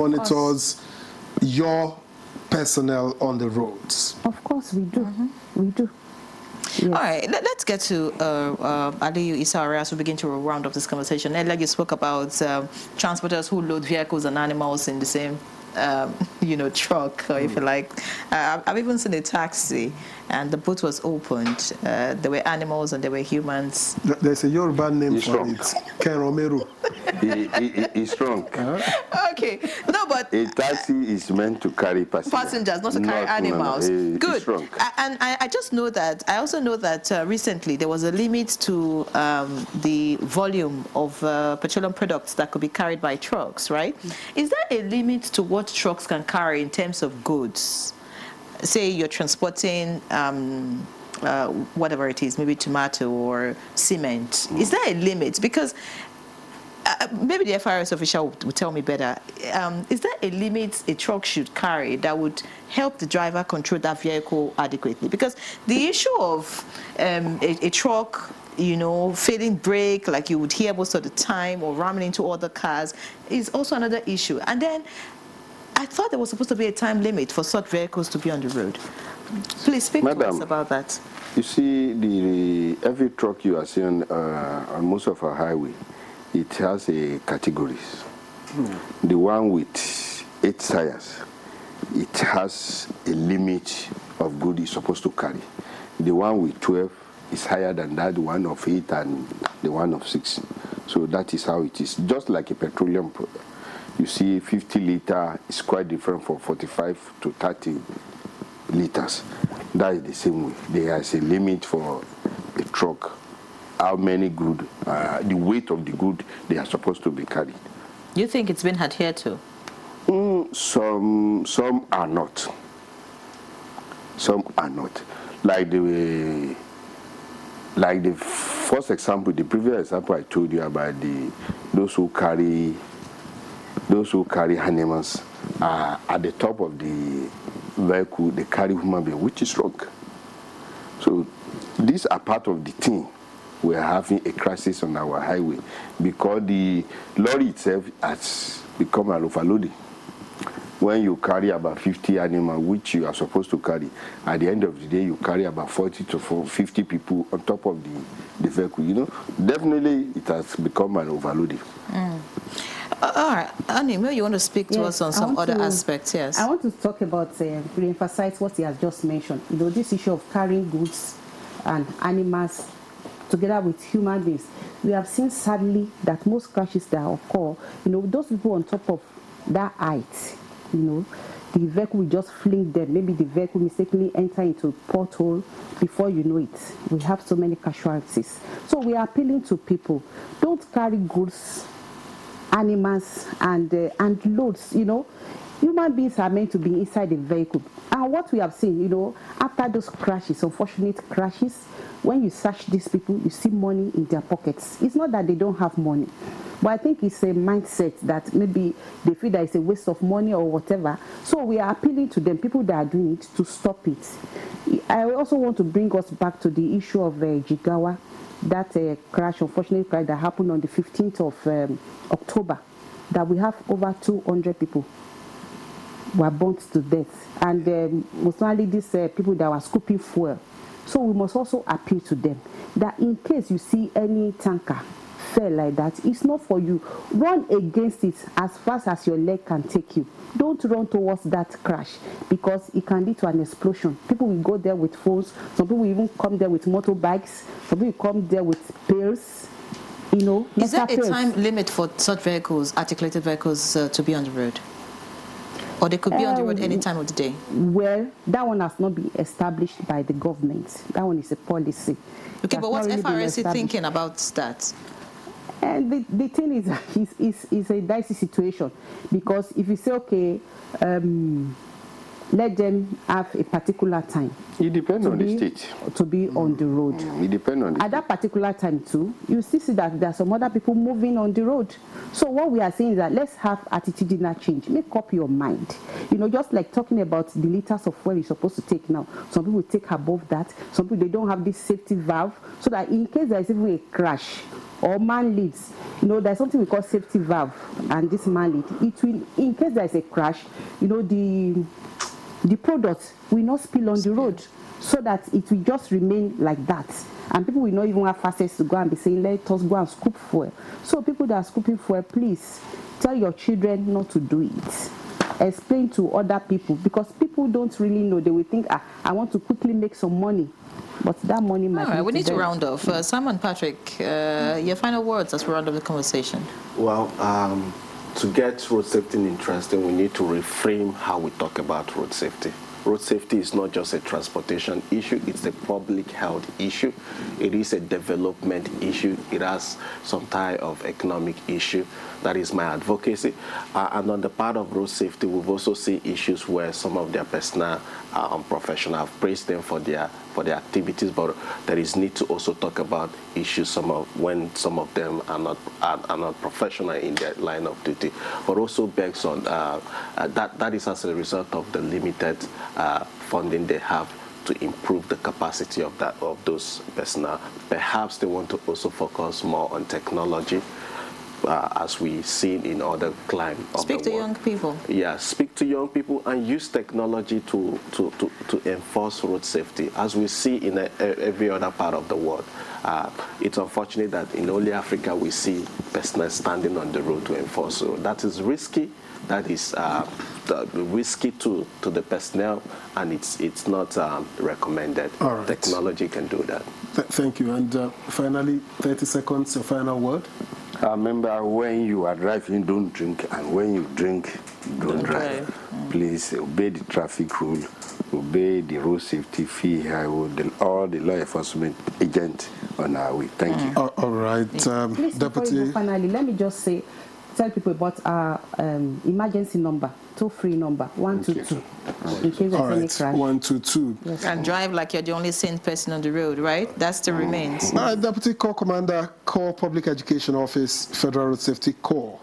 monitors your personnel on the roads? Of course we do. We do. Yes. All right, let's get to Aliyu Isare as we begin to round up this conversation. Earlier you spoke about transporters who load vehicles and animals in the same truck, or if you like. I've even seen a taxi, and the boot was opened. There were animals and there were humans. There's a Yoruba name He's for strong. it. Ken Romero. He's strong. Okay, no, but A taxi is meant to carry passengers, not to carry animals. He's Good. strong. And I just know that. I also know that recently there was a limit to the volume of petroleum products that could be carried by trucks, right? Is there a limit to what trucks can carry in terms of goods? Say you're transporting whatever it is, maybe tomato or cement. Is there a limit? Because maybe the FRS official would tell me better. Is there a limit a truck should carry that would help the driver control that vehicle adequately? Because the issue of a truck, failing brake, like you would hear most of the time, or ramming into other cars, is also another issue. And then I thought there was supposed to be a time limit for such vehicles to be on the road. Please speak to us about that. You see, every truck you are seeing on most of our highway, it has a categories. The one with 8 tires, it has a limit of good it's supposed to carry. The one with 12 is higher than that, the one of 8 and the one of 6. So that is how it is. Just like a petroleum product. You see 50 liter is quite different from 45 to 30 liters. That is the same way. There is a limit for a truck, how many good, the weight of the good they are supposed to be carried. You think it's been adhered to? Some are not. Some are not. Like the first example, the previous example I told you about those who carry animals at the top of the vehicle, they carry human being, which is wrong. So these are part of the thing. We are having a crisis on our highway because the lorry itself has become an overloading. When you carry about 50 animals, which you are supposed to carry, at the end of the day, you carry about 40 to 50 people on top of the vehicle. Definitely it has become an overloading. All right, Annie, maybe you want to speak to us on some other aspects, yes? I want to talk about, re-emphasize what he has just mentioned. This issue of carrying goods and animals together with human beings. We have seen, sadly, that most crashes that occur, those people on top of that height, the vehicle will just fling them. Maybe the vehicle mistakenly enter into a pothole. Before you know it, we have so many casualties. So we are appealing to people, don't carry goods, animals, and loads. Human beings are meant to be inside the vehicle. And what we have seen, after those crashes, unfortunate crashes, when you search these people, you see money in their pockets. It's not that they don't have money, but I think it's a mindset that maybe they feel that it's a waste of money or whatever. So we are appealing to them, people that are doing it, to stop it. I also want to bring us back to the issue of Jigawa, that unfortunate crash that happened on the 15th of October, that we have over 200 people were burnt to death. And most likely these people that were scooping fuel. So we must also appeal to them that in case you see any tanker fail like that, it's not for you. Run against it as fast as your leg can take you. Don't run towards that crash because it can lead to an explosion. People will go there with phones. Some people will even come there with motorbikes. Some people will come there with pills. Is there a time limit for such vehicles, articulated vehicles, to be on the road? Or they could be on the road any time of the day? Well, that one has not been established by the government. That one is a policy. Okay, but what's FRSC thinking about that? And the thing is a dicey situation, because if you say, okay, let them have a particular time. It depends on the state. To be on the road. It depends on the At that particular time too, you still see that there are some other people moving on the road. So what we are saying is that let's have attitudinal change. Make up your mind. Just like talking about the liters of fuel you're supposed to take now. Some people take above that. Some people, they don't have this safety valve, so that in case there is even a crash, or man leads, there's something we call safety valve, and this man lead, it will, in case there is a crash, the product will not spill on the road, so that it will just remain like that. And people will not even have access to go and be saying, let us go and scoop fuel. So people that are scooping fuel, please tell your children not to do it. Explain to other people, because people don't really know. They will think, I want to quickly make some money. But that money might All right, we need to them. round off. Simon, Patrick, your final words as we round off the conversation. Well, to get road safety interesting, we need to reframe how we talk about road safety. Road safety is not just a transportation issue, it's a public health issue. It is a development issue. It has some type of economic issue. That is my advocacy. And on the part of road safety, we've also seen issues where some of their personnel are unprofessional. I've praised them for their activities, but there is need to also talk about issues when some of them are not professional in their line of duty, but also begs on that is as a result of the limited funding they have to improve the capacity of those personnel. Perhaps they want to also focus more on technology, as we see in other climes of the world. Speak to young people. Yeah, speak to young people and use technology to enforce road safety, as we see in every other part of the world. It's unfortunate that in only Africa we see personnel standing on the road to enforce. So that is risky. That is risky to the personnel, and it's not recommended. All right. Technology can do that. Thank you. And finally, 30 seconds, your final word. Remember, when you are driving, don't drink, and when you drink, don't drive. Please obey the traffic rule, obey the road safety fee, all the law enforcement agents on our way. Thank you. All right, Please, Deputy. before you go, finally, let me just tell people about our emergency number, toll-free number, 122. In case there's All any right, crash. 122. Yes. And drive like you're the only sane person on the road, right? That still remains. Deputy Corps Commander, Corps Public Education Office, Federal Road Safety Corps.